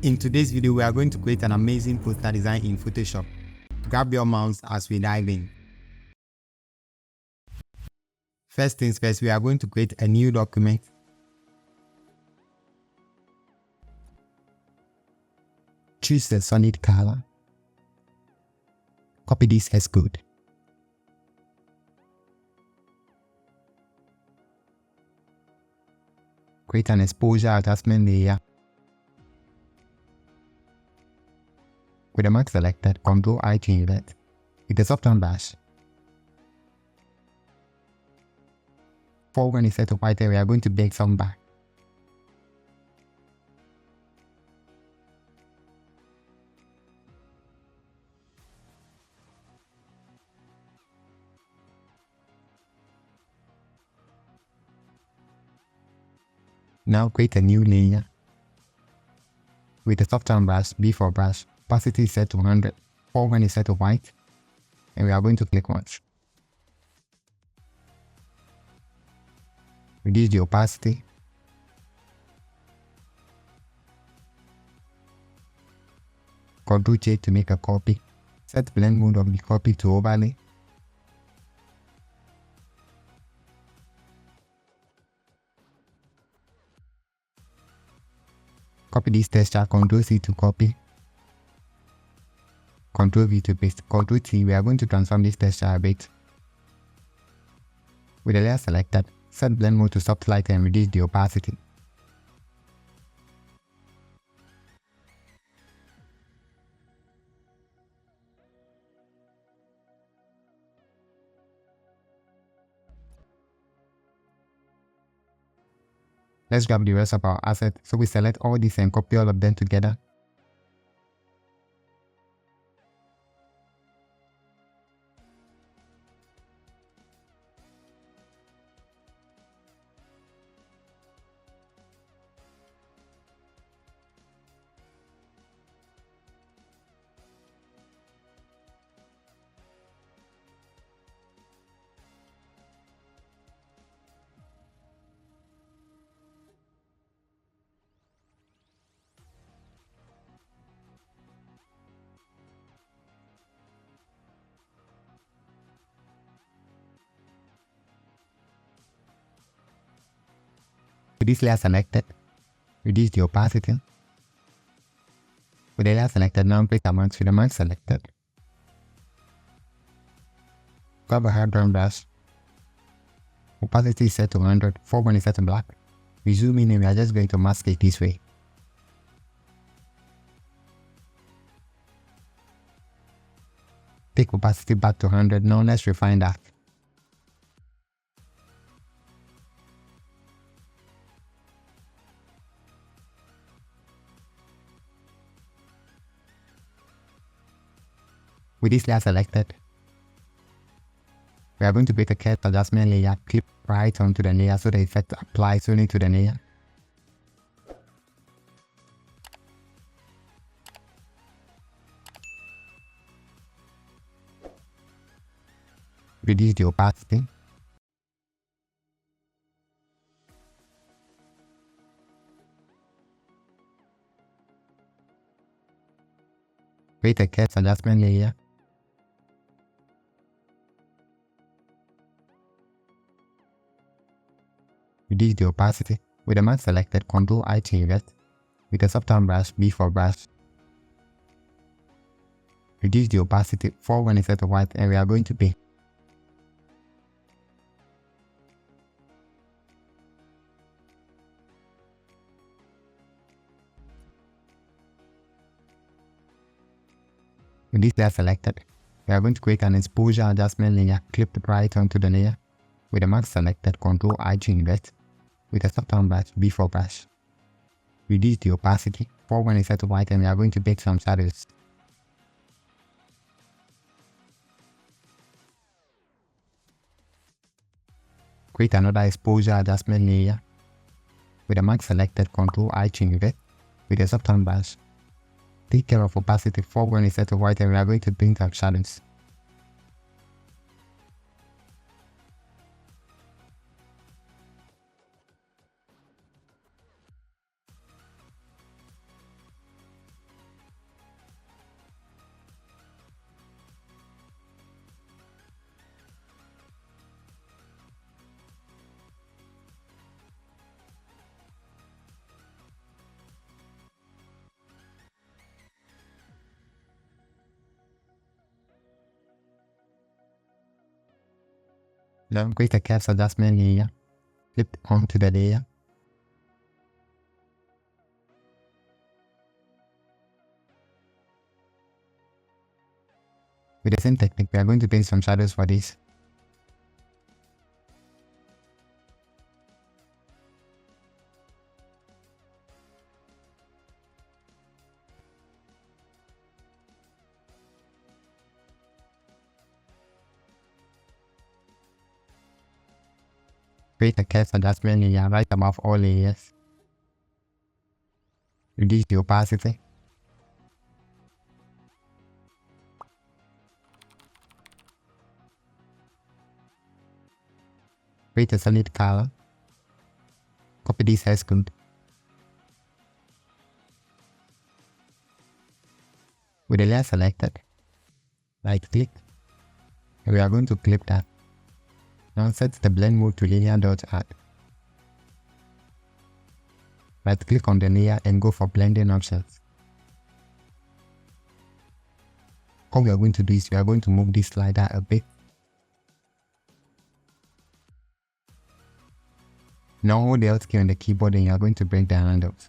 In today's video, we are going to create an amazing poster design in Photoshop. Grab your mouse as we dive in. First things first, we are going to create a new document. Choose a solid color. Copy this as code. Create an exposure adjustment layer. With the mark selected, Ctrl-I to invert. With the soft brush. When it's set to white, we are going to bake some back. Now create a new layer. With the soft brush, B for brush, opacity is set to 100, when is set to white, and we are going to click once. Reduce the opacity. Ctrl-J to make a copy. Set blend mode of the copy to overlay. Copy this texture, Ctrl-C to copy. Ctrl-V to paste. Ctrl-T, we are going to transform this texture a bit. With the layer selected, set blend mode to soft light and reduce the opacity. Let's grab the rest of our assets, so we select all these and copy all of them together. With this layer selected, reduce the opacity. With the layer selected, now place amounts with the amount selected. Grab a hard drum brush. Opacity is set to 100, foreground is set to black. We zoom in and we are just going to mask it this way. Take opacity back to 100, now let's refine that. With this layer selected, we are going to create a curve adjustment layer, clip right onto the layer so the effect applies only to the layer. Reduce the opacity. Create a curve adjustment layer. Reduce the opacity. With the mask selected, Ctrl-I to invert. With the soft brush, B for brush. Reduce the opacity, when is set to white, and we are going to pay. With this layer selected, we are going to create an exposure adjustment layer, clipped right onto the layer. With the mask selected, Ctrl-I to invert. With the soft brush, B for brush. Reduce the opacity, when is set to white, and we are going to bake some shadows. Create another exposure adjustment layer. With the mask selected, Ctrl-I to invert. With the soft brush. Take care of opacity, foreground is set to white, and we are going to bring some shadows. Then create a curves adjustment layer, flip onto the layer. With the same technique, we are going to paint some shadows for this. Create a curves adjustment layer right above all layers. Reduce the opacity. Create a solid color. Copy this as code. With the layer selected, right click, and we are going to clip that. Now set the blend mode to linear.add. Right click on the layer and go for blending options. All we are going to do is we are going to move this slider a bit. Now hold the Alt key on the keyboard and you are going to break the handles.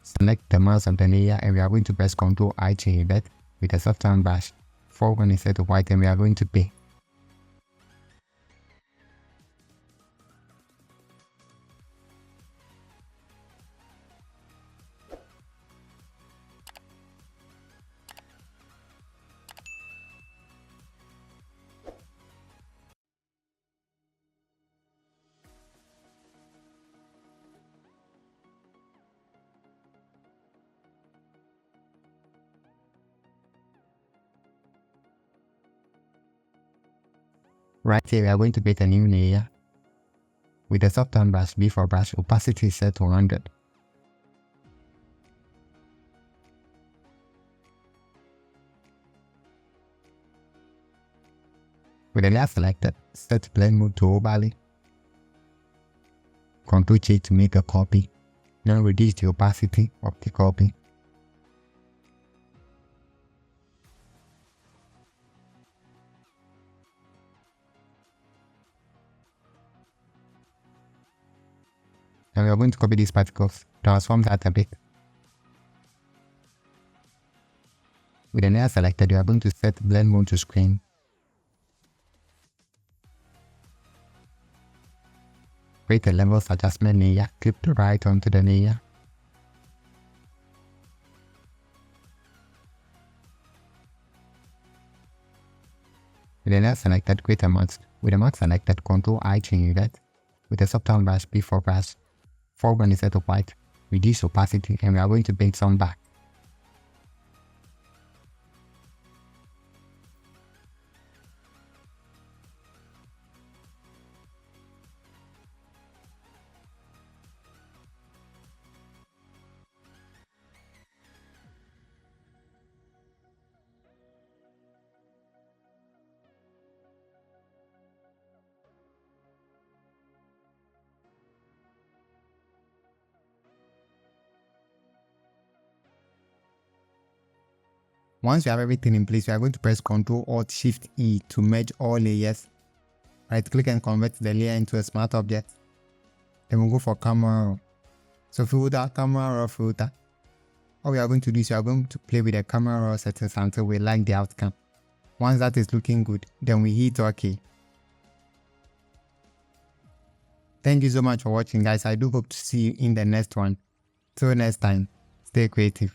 Select the mouse of the layer and we are going to press Ctrl-I to embed with a soft brush. Foreground is set to white and we are going to pay. Right here we are going to create a new layer. With the soft brush, B for brush, opacity is set to 100. With the layer selected, set blend mode to overlay. Ctrl-J to make a copy. Now reduce the opacity of the copy. And we are going to copy these particles, transform that a bit. With the layer selected, you are going to set blend mode to screen. Create a levels adjustment layer, clip to right onto the layer. With the layer selected, create a mask. With the mask selected, Ctrl-I to invert. With the soft brush, B for brush. Foreground is set to white. Reduce opacity and we are going to paint some back. Once you have everything in place, you are going to press Ctrl-Alt-Shift-E to merge all layers. Right click and convert the layer into a smart object. Then we'll go for camera raw. So filter, camera raw filter. All we are going to do is we are going to play with the camera raw settings until we like the outcome. Once that is looking good, then we hit OK. Thank you so much for watching, guys. I do hope to see you in the next one. Till next time, stay creative.